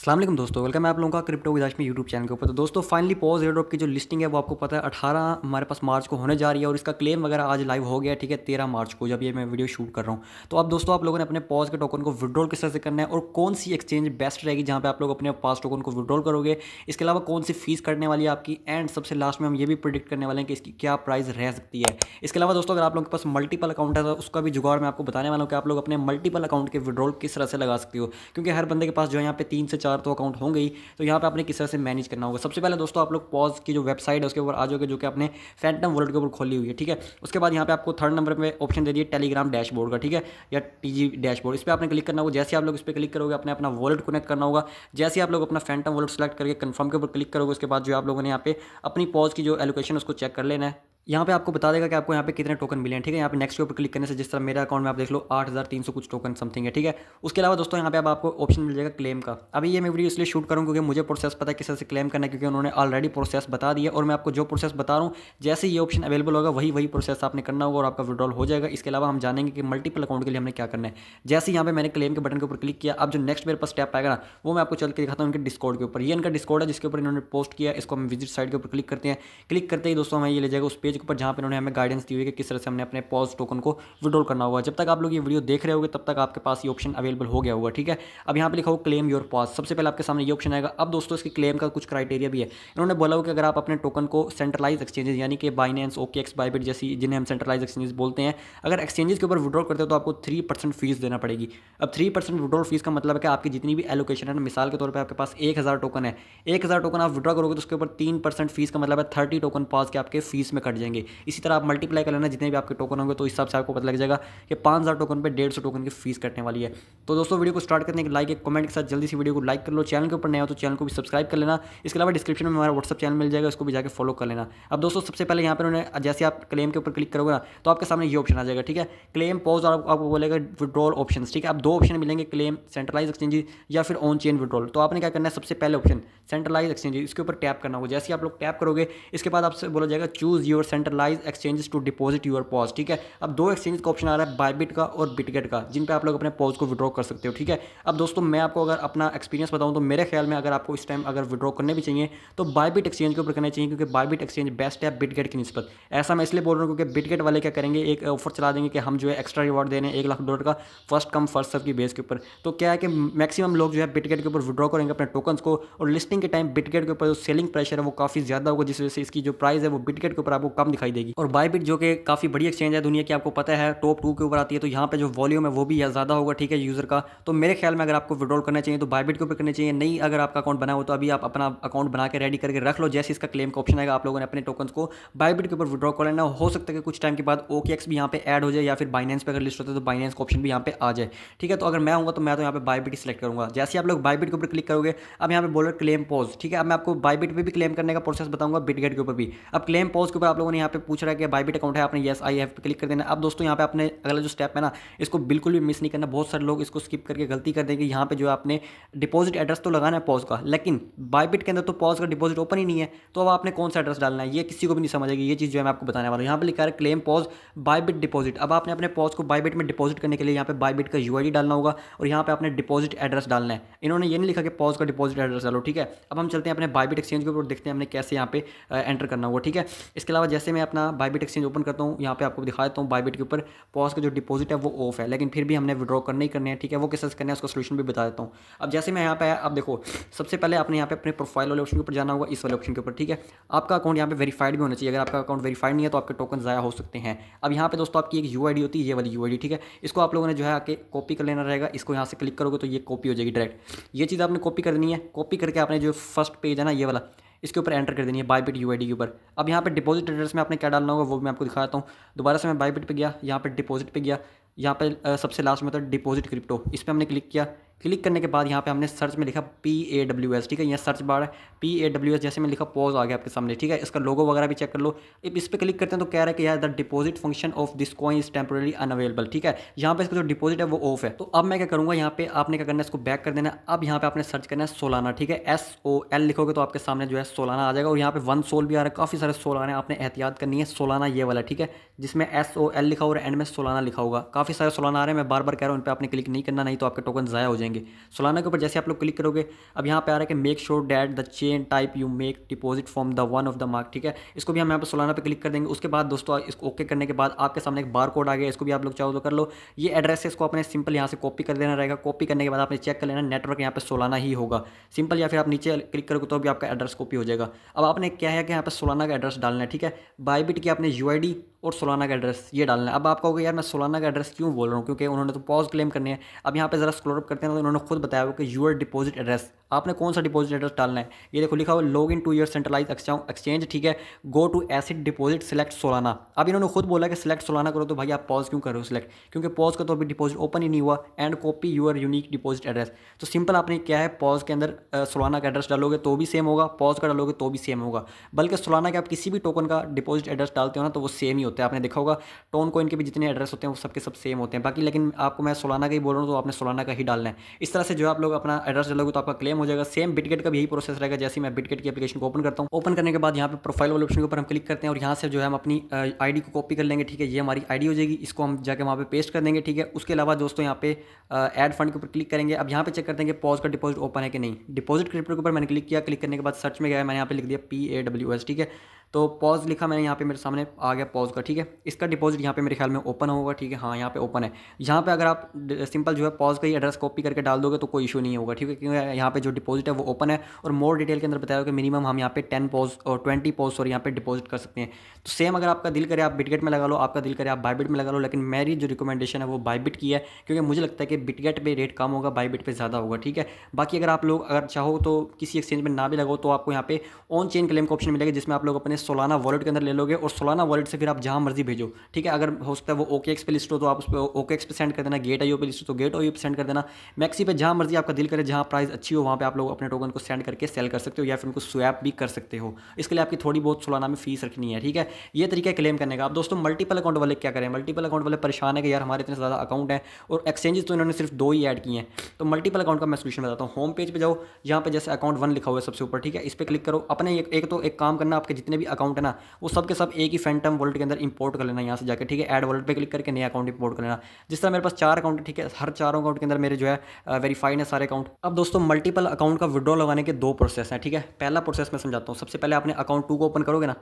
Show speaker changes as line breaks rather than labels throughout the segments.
अस्सलाम वालेकुम दोस्तों, वेलकम है आप लोगों का क्रिप्टो विदाश में यूट्यूब चैनल के ऊपर। तो दोस्तों फाइनली पॉज एयर ड्रॉप की जो लिस्टिंग है वो आपको पता है 18 हमारे पास मार्च को होने जा रही है और इसका क्लेम वगैरह आज लाइव हो गया है। ठीक है, 13 मार्च को जब ये मैं वीडियो शूट कर रहा हूँ। तो अब दोस्तों आप लोगों ने अपने पॉज के टोकन को विड्रॉल किस तरह से करना है और कौन सी एक्सचेंज बेस्ट रहेगी जहाँ पे आप लोग अपने पास टोकन को विड्रॉल करोगे, इसके अलावा कौन सी फीस कटने वाली है आपकी, एंड सबसे लास्ट में हम ये भी प्रिडिक्ट करने वाले हैं कि इसकी क्या प्राइस रह सकती है। इसके अलावा दोस्तों अगर आप लोगों के पास मल्टीपल अकाउंट है तो उसका भी जुगाड़ मैं आपको बताने वाला हूँ कि आप लोग अपने मल्टीपल अकाउंट के विड्रॉल किस तरह से लगा सकते हो, क्योंकि हर बंदे के पास जो है यहाँ पे 3 से 4 तो अकाउंट होंगे ही। तो यहाँ पे आपने किस तरह से मैनेज करना होगा। सबसे पहले दोस्तों आप लोग पॉज की जो वेबसाइट है उसके ऊपर आ जाओगे, जो कि आपने फैंटम वॉलेट के ऊपर खोली हुई है। ठीक है, उसके बाद यहाँ पे आपको थर्ड नंबर पे ऑप्शन दे दिए टेलीग्राम डैशबोर्ड का, ठीक है, या टीजी डैशबोर्ड। इस पर आपने क्लिक करना होगा। जैसे आप लोग इस पर क्लिक करोगे अपने अपना वॉलेट कनेक्ट करना होगा। जैसे आप लोग अपना फैंटम वॉलेट सेलेक्ट करके कन्फर्म के ऊपर क्लिक करोगे, उसके बाद जो आप लोगों ने यहाँ पे अपनी पॉज की जो एलोकेशन उसको चेक कर लेना है। यहाँ पे आपको बता देगा कि आपको यहाँ पे कितने टोकन मिले हैं। ठीक है, यहाँ पे नेक्स्ट के ऊपर क्लिक करने से जिस तरह मेरे अकाउंट में आप देख लो 8300 कुछ टोकन समथिंग है। ठीक है, उसके अलावा दोस्तों यहाँ पे अब आपको ऑप्शन मिल जाएगा क्लेम का। अभी ये मैं वीडियो इसलिए शूट करूँ क्योंकि मुझे प्रोसेस पता है किस तरह से क्लेम करना है, क्योंकि उन्होंने ऑलरेडी प्रोसेस बता दिया और मैं आपको जो प्रोसेस बता रहा हूँ जैसे ये ऑप्शन अवेलेबल होगा वही प्रोसेस आपने करना होगा और आपका विड्रॉल हो जाएगा। इसके अलावा हम जानेंगे कि मल्टीपल अकाउंट के लिए हमने क्या करना है। जैसे यहाँ पे मैंने क्लेम के बटन के ऊपर क्लिक किया, अब जो नेक्स्ट मेरे पास स्टेप आएगा ना वो मैं आपको चल के दिखाता हूँ उनके डिस्कॉर्ड के ऊपर। ये इनका डिस्कॉर्ड है जिसके ऊपर इन्होंने पोस्ट किया। इसको हम विजिट साइट के ऊपर क्लिक करते हैं। क्लिक करते ही दोस्तों हमें ये ले जाएगा उस पेज के ऊपर जहाँ पे उन्होंने हमें गाइडेंस दी हुई है कि किस तरह से हमने अपने पॉज टोकन को विड्रॉल करना होगा। जब तक आप लोग ये वीडियो देख रहे होगे तब तक आपके पास ये ऑप्शन अवेलेबल हो गया होगा। ठीक है, अब यहाँ पे लिखा होगा क्लेम योर पॉज। सबसे पहले आपके सामने ये ऑप्शन आएगा। अब दोस्तों इसकी क्लेम का कुछ क्राइटेरिया भी है। इन्होंने बोला हो कि अगर आप अपने टोकन को सेंट्रलाइज एक्सचेंजेस यानी कि बाइनेंस, ओकेएक्स, बाइबिट जैसी जिन्हें हम सेंट्रलाइज एक्सचेंजेस बोलते हैं, अगर एक्सचेंजेस के ऊपर विड्रॉल करते हो तो आपको 3% फीस देना पड़ेगी। अब 3% विड्रॉल फीस का मतलब है कि आपकी जितनी भी एलोकेशन है ना, मिसाल के तौर पर आपके पास 1000 टोकन है, 1000 टोकन आप विड्रॉ करोगे तो उसके ऊपर 3% फीस का मतलब है 30 टोकन पॉज के आपके फीस में कट जाएंगे। इसी तरह आप मल्टीप्लाई कर लेना जितने भी आपके टोकन होंगे तो इस हिसाब से आपको पता लग जाएगा कि 5000 टोकन पे 150 टोकन की फीस कटने वाली है। तो दोस्तों वीडियो को स्टार्ट करने के लाइक एक कमेंट के साथ जल्दी से वीडियो को लाइक कर लो। चैनल के ऊपर नया हो तो चैनल को भी सब्सक्राइब कर लेना। इसके अलावा डिस्क्रिप्शन में हमारा व्हाट्सअप चैनल मिल जाएगा, उसको भी जाकर फॉलो कर लेना। अब दोस्तों सबसे पहले यहाँ पर उन्होंने जैसे आप क्लेम के ऊपर क्लिक करोगे ना तो आपके सामने ये ऑप्शन आ जाएगा। ठीक है, क्लेम पॉज और आपको बोलेगा विड्रॉल ऑप्शन। ठीक है, अब दो ऑप्शन मिलेंगे, क्लेम सेंट्रलाइज एक्सचेंज या फिर ऑन चेन विड्रॉल। तो आपने क्या करना है, सबसे पहले ऑप्शन सेंट्रलाइज एक्सचेंज इसके ऊपर टैप करना होगा। जैसे ही आप लोग टैप करोगे इसके बाद आपसे बोला जाएगा choose your centralise exchanges to deposit your pause. ठीक है, अब दो एक्सचेंज का ऑप्शन आ रहा है, बाइबिट का और बिटगेट का, जिन पे आप लोग अपने पॉज को विड्रॉ कर सकते हो। ठीक है, अब दोस्तों मैं आपको अगर अपना एक्सपीरियंस बताऊं तो मेरे ख्याल में अगर आपको इस टाइम अगर विड्रॉ करने भी चाहिए तो बाइबिट एक्सचेंज के ऊपर करना चाहिए, क्योंकि बाइबिट एक्सचेंज बेस्ट है बिटगेट की निस्बत। ऐसा मैं इसलिए बोल रहा हूँ क्योंकि बिटगेट वाले क्या करेंगे, एक ऑफर चला देंगे कि हम जो है एक्स्ट्रा रिवॉर्ड दे रहे हैं $1,00,000 का फर्स्ट कम फर्स्ट सर्व की बेस के ऊपर। तो क्या है कि मैक्सिमम लोग जो है बिटगेट के ऊपर विड्रॉ करेंगे अपने टोकन्स को, और लिस्टिंग के टाइम बिटगेट के ऊपर जो सेलिंग प्रेशर है वो काफ़ी ज़्यादा होगा, जिस वजह से इसकी जो प्राइस है वो बिटगेट के ऊपर आपको कम दिखाई देगी। और बाइबिट जो कि काफ़ी बड़ी एक्सचेंज है दुनिया की, आपको पता है टॉप 2 के ऊपर आती है, तो यहाँ पे जो वॉल्यूम है वो भी ज़्यादा होगा। ठीक है, यूज़र का। तो मेरे ख्याल में अगर आपको विड्रॉल करना चाहिए तो बाइबिट के ऊपर करना चाहिए। नहीं अगर आपका अकाउंट बना हो तो अभी आप अपना अकाउंट बना के रेडी करके रख लो। जैसे इसका क्लेम का ऑप्शन आएगा आप लोगों ने अपने टोकन्स को बाइबिट के ऊपर विड्रॉ कर लेना। हो सकता है कि कुछ टाइम के बाद ओकेएक्स भी यहाँ पे ऐड हो जाए, या फिर बाइनेंस पे अगर लिस्ट होता है तो बाइनेंस का ऑप्शन भी यहाँ पे आ जाए। ठीक है, तो अगर मैं आऊँगा तो मैं तो यहाँ पे बाइबिट ही सेलेक्ट करूँगा। जैसे आप लोग बाइबिट के ऊपर क्लिक करोगे अब यहाँ पे बोल रहे क्लेम पॉज। ठीक है, अब मैं आपको बाइबिट पे भी क्लेम करने का प्रोसेस बताऊंगा, बिटगेट के ऊपर भी। अब क्लेम पॉज के ऊपर आप लोगों ने यहाँ पे पूछ रहा है कि बाइबिट अकाउंट है, आपने यस आई हैव पे क्लिक कर देना। अब दोस्तों यहाँ पे आपने अगला जो स्टेप है ना इसको बिल्कुल भी मिस नहीं करना। बहुत सारे लोग इसको स्किप करके गलती कर देंगे। यहाँ पे जो आपने डिपॉजिट एड्रेस तो लगाना है पॉज का, लेकिन बाइबिट के अंदर तो पॉज का डिपॉजिट ओपन ही नहीं है, तो अब आपने कौन सा एड्रेस डालना है ये किसी को भी नहीं समझ आएगी। ये चीज़ जो है मैं आपको बताने वाला हूँ। यहाँ पे लिखा है क्लेम पॉज बाइबिट डिपॉजिट। अब आपने अपने पॉज को बाइबिट में डिपॉजिट करने के लिए यहाँ पे बाइबिट का यूआईडी डालना होगा और यहाँ पे आपने डिपॉजिट एड्रेस डालना है। इन्होंने ये नहीं लिखा कि पॉज का डिपॉजिट एड्रेस डालो। ठीक है, अब हम चलते हैं अपने बाइबिट एक्सचेंज के ऊपर, देखते हैं हमने कैसे यहाँ पे एंटर करना होगा। ठीक है, इसके अलावा जैसे मैं अपना बाइबिट एक्सचेंज ओपन करता हूँ यहाँ पे आपको दिखा देता हूँ बाइबिट के ऊपर पॉज का जो डिपॉजिट है वो ऑफ है, लेकिन फिर भी हमने विड्रॉ करने ही करने हैं। ठीक है, वो किस तरह से करना है उसका सोल्यूशन भी बता देता हूँ। अब जैसे मैं यहाँ पे आया, अब देखो सबसे पहले आपने यहाँ पे अपने प्रोफाइल वाले ऑप्शन के ऊपर जाना होगा, इस वाले ऑप्शन के ऊपर। ठीक है, आपका अकाउंट यहाँ पे वेरीफाइड भी होना चाहिए। अगर आपका अकाउंट वेरीफाइड नहीं है तो आपके टोकन ज़ाया हो सकते हैं। अब यहाँ पे दोस्तों आपकी एक यूआईडी होती है, ये वाली यूआईडी। ठीक है, इसको आप लोगों ने जो है आके कॉपी कर लेना रहेगा। इसको यहाँ से क्लिक करोगे तो ये कॉपी हो जाएगी डायरेक्ट। ये चीज़ आपने कॉपी कर देनी है। कॉपी करके आपने जो फर्स्ट पेज है ना ये वाला, इसके ऊपर एंटर कर देनी है बाइबिट यूआईडी के ऊपर। अब यहाँ पे डिपॉजिट एड्रेस में आपने क्या डालना होगा वो मैं आपको दिखाता हूँ। दोबारा से मैं बाइबिट पे गया, यहाँ पे डिपॉजिट पे गया, यहाँ पे सबसे लास्ट में था डिपॉजिट क्रिप्टो, इस पर हमने क्लिक किया। क्लिक करने के बाद यहाँ पे हमने सर्च में लिखा PAWS। ठीक है, यहाँ सर्च बार है PAWS, जैसे मैं लिखा पॉज आ गया आपके सामने। ठीक है, इसका लोगो वगैरह भी चेक कर लो। अब इस पर क्लिक करते हैं तो कह रहा है कि यार the deposit function of this coin is temporary unavailable. ठीक है, यहाँ पे इसका जो डिपॉजिट है वो ऑफ है। तो अब मैं क्या करूँगा, यहाँ पे आपने क्या करना है, इसको बैक कर देना। अब यहाँ पे आपने सर्च करना है सोलाना। ठीक है, SOL लिखोगे तो आपके सामने जो है सोलाना आ जाएगा, और यहाँ पे 1 सोल भी आ रहा है। काफ़ी सारे सोलाना आपने एहतियात करनी है। सोलाना ये वाला, ठीक है, जिसमें SOL लिखा हो और एंड में सोलाना लिखा होगा। काफ़ी सारे सोलाना आ रहे हैं, मैं बार बार कह रहा हूँ इन पर आपने क्लिक नहीं करना, नहीं तो आपके टोकन ज़ाया हो जाएंगे। जाएंगे। सोलाना के ऊपर जैसे आप लोग क्लिक करोगे, अब यहाँ पे आ रहा है कि make sure that the chain type you make deposit from the one of the mark, ठीक है। इसको भी हम यहाँ पे सोलाना पे क्लिक कर देंगे। उसके बाद दोस्तों इसको ओके करने के बाद आपके सामने एक बार कोड आ गया, इसको भी आप लोग चाहो तो कर लो। ये एड्रेस है, इसको अपने सिंपल यहाँ से कॉपी कर देना रहेगा। कॉपी करने के बाद आपने चेक कर लेना नेटवर्क यहाँ पे सोलाना ही होगा सिंपल, या फिर आप नीचे क्लिक करोगे तो भी आपका एड्रेस कॉपी हो जाएगा। अब आपने क्या है कि यहाँ पे सोलाना का एड्रेस डालना है, ठीक है। बायबिट की आपने यूआईडी और सोलाना का एड्रेस ये डालना है। अब आप कहोगे यार मैं सोलाना का एड्रेस क्यों बोल रहा हूँ, क्योंकि उन्होंने तो पॉज क्लेम करनी है। अब यहाँ पे जरा स्क्रॉल अप करते हैं तो उन्होंने खुद बताया हुआ कि यूर डिपॉजिट एड्रेस, आपने कौन सा डिपॉजिट एड्रेस डालना है। ये देखो लिखा हुआ log in to your centralise exchange, ठीक है, go to asset deposit select Solana. अब इन्होंने खुद बोला कि सिलेक्ट सोलाना करो, तो भाई आप पॉज क्यों कर रहे हो सिलेक्ट, क्योंकि पॉज का तो अभी डिपॉजिट ओपन ही नहीं हुआ। And copy your unique deposit address, तो सिंपल आपने क्या है पॉज के अंदर सोलाना का एड्रेस डालोगे तो भी सेम होगा, पॉज का डालोगे तो भी सेम होगा। बल्कि सोलाना के आप किसी भी टोकन का डिपॉजिट एड्रेस डालते हो ना तो वो सेम ही होता है। आपने देखा होगा टोन कॉइन के भी जितने एड्रेस होते हैं वो सबके सब सेम होते हैं। बाकी लेकिन आपको मैं सोलाना का ही बोल रहा हूँ तो आपने सोलाना का ही डालना है। इस तरह से जो आप लोग अपना एड्रेस डालोगे तो आपका क्लेम हो जाएगा। सेम बिटगेट का भी यही प्रोसेस रहेगा। जैसे मैं बिटगेट की एप्लीकेशन को ओपन करता हूँ, ओपन करने के बाद यहाँ पे प्रोफाइल वाले ऑप्शन के ऊपर हम क्लिक करते हैं और यहाँ से जो है हम अपनी आईडी को कॉपी कर लेंगे, ठीक है। ये हमारी आईडी हो जाएगी, इसको हम जाके वहाँ पे पेस्ट कर देंगे, ठीक है। उसके अलावा दोस्तों यहाँ पे ऐड फंड के ऊपर क्लिक करेंगे। अब यहाँ पे चेक करते हैं कि पॉज का डिपॉजिट ओपन है कि नहीं। डिपॉजिट क्रिप्टो के ऊपर मैंने क्लिक किया, क्लिक करने के बाद सर्च में गया, मैंने यहाँ पे लिख दिया PAWS, ठीक है। तो पॉज लिखा मैंने, यहाँ पे मेरे सामने आ गया पॉज का, ठीक है। इसका डिपॉजिट यहाँ पे मेरे ख्याल में ओपन होगा, ठीक है। हाँ यहाँ पे ओपन है। यहाँ पे अगर आप सिंपल जो है पॉज का ही एड्रेस कॉपी करके डाल दोगे तो कोई इशू नहीं होगा, ठीक है, क्योंकि यहाँ पे जो डिपॉजिट है वो ओपन है। और मोर डिटेल के अंदर बताया कि मिनिमम हम यहाँ पे 10 पॉज और 20 पॉज और यहाँ पे डिपॉजिट कर सकते हैं। तो सेम अगर आपका दिल करे आप बिटगेट में लगा लो, आपका दिल करे आप बायबिट में लगा लो, लेकिन मेरी जो रिकमेंडेशन है वो बायबिट की है, क्योंकि मुझे लगता है कि बिटगेट पे रेट कम होगा, बायबिट पे ज़्यादा होगा, ठीक है। बाकी अगर आप लोग अगर चाहो तो किसी एक्सचेंज में ना भी लगाओ तो आपको यहाँ पे ऑन चेन क्लेम का ऑप्शन मिलेगा, जिसमें आप लोग अपने सोलाना वॉलेट के अंदर ले लोगे और सोलाना वॉलेट से फिर आप जहां मर्जी भेजो, ठीक है। अगर हो सकता है वो OKX पे लिस्ट हो तो आप उस पर OKX पे सेंड कर देना, Gate.io पे लिस्ट हो तो Gate.io पे सेंड कर देना, मैक्सी पे जहां मर्जी आपका दिल करे, जहां प्राइस अच्छी हो वहां पे आप लोग अपने टोकन को सेंड करके सेल कर सकते हो या फिर उनको स्वैप भी कर सकते हो। इसके लिए आपकी थोड़ी बहुत सोलाना में फीस रखनी है, ठीक है। ये तरीका है क्लेम करने का। अब दोस्तों मल्टीपल अकाउंट वाले क्या करें, मल्टीपल अकाउंट वाले परेशान है कि यार हमारे इतने ज़्यादा अकाउंट हैं और एक्सचेंजेस तो इन्होंने सिर्फ 2 ही ऐड किए हैं। तो मल्टीपल अकाउंट का मैं सोल्यूशन बताता हूँ। होम पेज पे जाओ, यहाँ पे जैसे अकाउंट 1 लिखा हुआ है सबसे ऊपर, ठीक है, इस पर क्लिक करो। अपने एक काम करना, आपके जितने भी अकाउंट है ना वो सब के सब एक ही फैंटम वॉलेट के अंदर इंपोर्ट कर लेना यहाँ से जाकर, ठीक है। ऐड वॉलेट पे क्लिक करके नया अकाउंट इंपोर्ट कर लेना। जिस तरह मेरे पास 4 अकाउंट है, ठीक है, हर 4 अकाउंट के अंदर मेरे जो है वेरीफाइड है सारे अकाउंट। अब दोस्तों मल्टीपल अकाउंट का विड्रॉ लगाने के 2 प्रोसेस हैं, ठीक है। पहला प्रोसेस मैं समझाता हूँ। सबसे पहले आपने अकाउंट 2 को ओपन करोगे ना,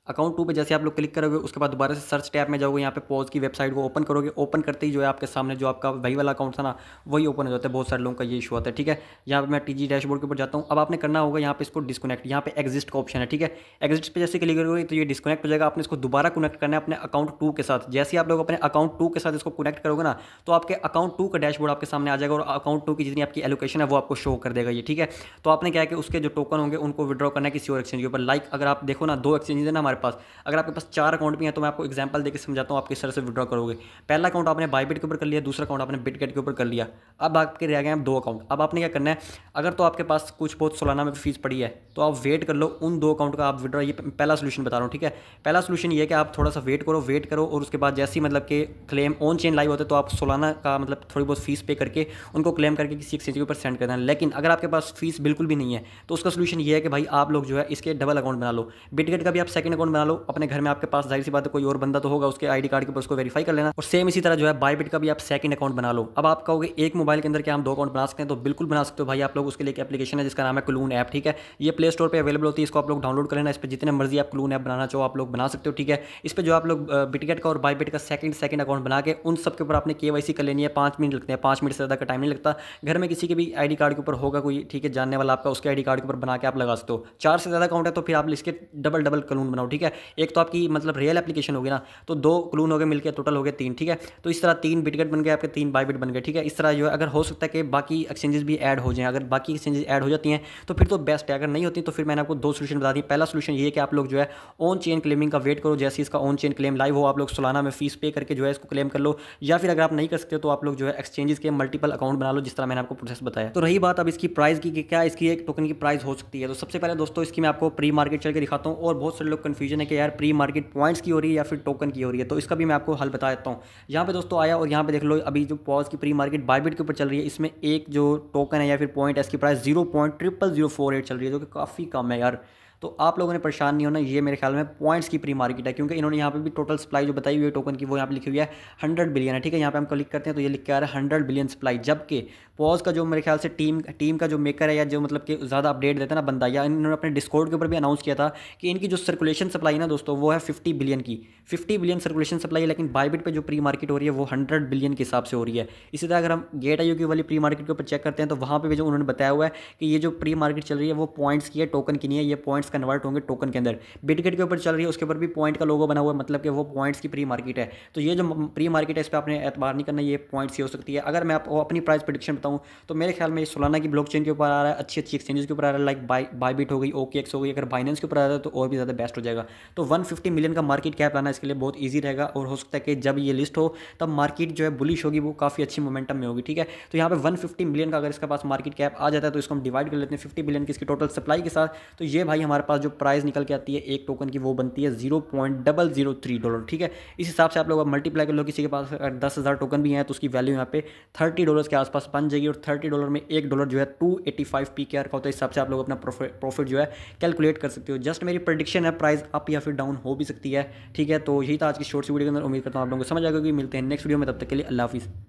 अकाउंट 2 पे जैसे आप लोग क्लिक करोगे उसके बाद दोबारा से सर्च टैब में जाओगे, यहाँ पे पॉज की वेबसाइट को ओपन करोगे। ओपन करते ही जो है आपके सामने जो आपका वही वाला अकाउंट था ना वही ओपन हो जाता है। बहुत सारे लोगों का ये इशू आता है, ठीक है। यहाँ पे मैं TG डैशबोर्ड के ऊपर जाता हूँ। अब आपने करना होगा यहाँ पे इसको डिस्कनेक्ट, यहाँ पे एग्जिस्ट का ऑप्शन है, ठीक है। एग्जिस्ट पे जैसे क्लिक करोगे तो ये डिस्कनेक्ट हो जाएगा। आपने इसको दोबारा कनेक्ट करना है अपने अकाउंट 2 के साथ। जैसे आप लोग अपने अकाउंट 2 के साथ इसको कनेक्ट करोगे ना तो आपके अकाउंट 2 का डैशबोर्ड आपके सामने आ जाएगा और अकाउंट 2 की जितनी आपकी एलोकेशन है वो आपको शो कर देगा ये, ठीक है। तो आपने क्या है कि उसके जो टोकन होंगे उनको विड्रॉ करना है किसी और एक्सचेंज के ऊपर। लाइक अगर आप देखो ना 2 एक्सचेंज है ना हमारे पास, अगर आपके 4 अकाउंट भी हैं तो मैं आपको एग्जांपल देकर समझाता हूँ आप किस तरह से विड्रॉ करोगे। पहला अकाउंट आपने बायबिट के ऊपर कर लिया, दूसरा अकाउंट आपने बिटगेट के ऊपर कर लिया। अब आपके रह गए हैं 2 अकाउंट। अब आपने क्या करना है, अगर तो आपके पास कुछ बहुत सोलाना में फीस पड़ी है तो आप वेट कर लो, उन 2 अकाउंट का आप विड्रॉ, ये पहला सोल्यूशन बता रहा हूँ, ठीक है। पहला सोल्यूशन ये है कि आप थोड़ा सा वेट करो और उसके बाद जैसे ही मतलब कि क्लेम ऑन चेन लाइव होते तो आप सोलाना का मतलब थोड़ी बहुत फीस पे करके उनको क्लेम करके किसी एक्सचेंज के ऊपर सेंड कर देना। लेकिन अगर आपके पास फीस बिल्कुल भी नहीं है तो उसका सोल्यूशन ये है कि भाई आप लोग जो है इसके डबल अकाउंट बना लो। बिटगेट का भी आप सेकंड अकाउंट बना लो अपने घर में, आपके पास जाहिर सी बात है कोई और बंदा तो होगा, उसके आईडी कार्ड के ऊपर उसको वेरीफाई कर लेना। और सेम इसी तरह जो है बायबिट का भी आप सेकंड अकाउंट बना लो। अब आप कहोगे एक मोबाइल के अंदर क्या हम 2 अकाउंट बना सकते हैं, तो बिल्कुल बना सकते हो भाई। आप लोग उसके लिए एक एप्लीकेशन है जिसका नाम है क्लून ऐप, ठीक है। ये प्ले स्टोर पर अवेलेबल होती है, इसको आप लोग डाउनलोड कर लेना। इस पर जितने मर्जी आप क्लून ऐप बनाना चाहो आप लोग बना सकते हो, ठीक है। इस पर जो आप लोग बिटगेट का और बायबिट का सेकंड अकाउंट बना के उन सब के ऊपर आपने KYC कर लेनी है। 5 मिनट लगते हैं, 5 मिनट से ज़्यादा का टाइम नहीं लगता। घर में किसी के भी आईडी कार्ड के ऊपर होगा कोई, ठीक है, जानने वाला आपका, उसके आईडी कार्ड के ऊपर बना के आप लगा सकते हो। 4 से ज़्यादा अकाउंट है तो फिर आप इसके डबल क्लून बनाओ, ठीक है। एक तो आपकी मतलब रियल एप्लीकेशन होगी ना, तो 2 क्लून हो गए मिलकर टोटल हो गए 3, ठीक है। तो इस तरह 3 बिटगेट बन गए आपके, 3 बायबिट बन गए, ठीक है। इस तरह जो है अगर हो सकता है कि बाकी एक्सचेंजेस भी ऐड हो जाएं, अगर बाकी एक्सचेंजेस ऐड हो जाती हैं तो फिर तो बेस्ट है। अगर नहीं होती तो फिर मैंने आपको 2 सोल्यूशन बता दी। पहला सोल्यूशन ये है कि आप लोग जो है ऑन चेन क्लेमिंग का वेट करो, जैसे इसका ऑन चेन क्लेम लाइव हो आप लोग सोलाना में फीस पे करके जो है इसको क्लेम कर लो। या फिर अगर आप नहीं कर सकते तो आप लोग जो है एक्सचेंजेस के मल्टीपल अकाउंट बना लो, जिस तरह मैंने आपको प्रोसेस बताया। तो रही बात अब इसकी प्राइस की, क्या इसकी एक टोकन की प्राइस हो सकती है। तो सबसे पहले दोस्तों इसकी मैं आपको प्री मार्केट चल के दिखाता हूँ। और बहुत सारे लोग कन्फ्यूजन है कि यार प्री मार्केट पॉइंट्स की हो रही है या फिर टोकन की हो रही है, तो इसका भी मैं आपको हल बता देता हूँ। यहाँ पे दोस्तों आया और यहाँ पे देख लो अभी जो पॉज की प्री मार्केट बायबिट के ऊपर चल रही है, इसमें एक जो टोकन है या फिर पॉइंट है इसकी प्राइस 0.00048 चल रही है, जो कि काफ़ी कम है यार। तो आप लोगों ने परेशान नहीं होना, ये मेरे ख्याल में पॉइंट्स की प्री मार्केट है, क्योंकि इन्होंने यहाँ पे भी टोटल सप्लाई जो बताई हुई है टोकन की वो यहाँ पे लिखी हुई है 100 बिलियन है, ठीक है। यहाँ पे हम क्लिक करते हैं तो ये लिख के आ रहा है 100 बिलियन सप्लाई, जबकि पॉज का जो मेरे ख्याल से टीम का जो मेकर है या जो मतलब कि ज़्यादा अपडेट देता है ना बंदा, या इन्होंने अपने डिस्कॉर्ड के ऊपर भी अनाउंस किया था कि इनकी जो सर्कुलेशन सप्लाई है ना दोस्तों वो है 50 बिलियन की, 50 बिलियन सर्कुलेशन सप्लाई है, लेकिन बायबिट पे जो प्री मार्केट हो रही है वो 100 बिलियन के हिसाब से हो रही है। इसी तरह अगर हम गेट आईओ की वाली प्री मार्केट के ऊपर चेक करते हैं तो वहाँ पे भी जो उन्होंने बताया हुआ है कि ये जो प्री मार्केट चल रही है वो पॉइंट्स की है, टोकन की नहीं है, ये पॉइंट्स कन्वर्ट होंगे टोकन के अंदर। बिटगेट के ऊपर चल रही है उसके ऊपर भी पॉइंट का लोगो बना हुआ है, मतलब कि वो पॉइंट्स की प्री मार्केट है। तो ये जो प्री मार्केट है इस पर आपने एतबार नहीं करना, ये पॉइंट्स की हो सकती है। अगर मैं आपको अपनी प्राइस प्रेडिक्शन बताऊँ तो मेरे ख्याल में सोलाना की ब्लॉकचेन के ऊपर आ रहा है, अच्छी अच्छी एक्सचेंजेस के ऊपर आ रहा है, लाइक बायबिट हो गई, OKX हो गई। अगर बाइनेंस के ऊपर आ रहा है तो और भी ज़्यादा बेस्ट हो जाएगा। तो 150 मिलियन का मार्केट कैप लाना इसके लिए बहुत ईजी रहेगा, और हो सकता है कि जब ये लिस्ट हो तब मार्केट जो है बुलिश होगी, वो काफ़ी अच्छी मोमेंटम में होगी, ठीक है। तो यहाँ पे 150 मिलियन का अगर इसके पास मार्केट कैप आ जाता है तो इसको हम डिवाइड कर लेते हैं 50 बिलियन की इसकी टोटल सप्लाई के साथ, तो ये भाई हमारे पास जो प्राइस निकल के आती है एक टोकन की वो बनती है $0.003, ठीक है। इस हिसाब से आप लोग मल्टीप्लाई कर लो, किसी के पास अगर 10,000 टोकन भी हैं तो उसकी वैल्यू यहाँ पे $30 के आसपास बन जाएगी, और $30 में $1 जो है 285 PKR का होता है। इस हिसाब से आप लोग अपना प्रॉफिट जो है कैलकुलेट कर सकते हो। जस्ट मेरी प्रेडिक्शन है, प्राइस अप या फिर डाउन हो भी सकती है, ठीक है। तो यही था आज की शॉर्ट वीडियो के अंदर, उम्मीद करता हूँ आप लोगों को समझ आ गया कि मिलते हैं नेक्स्ट वीडियो में, तब तक के लिए अल्लाह हाफिज़।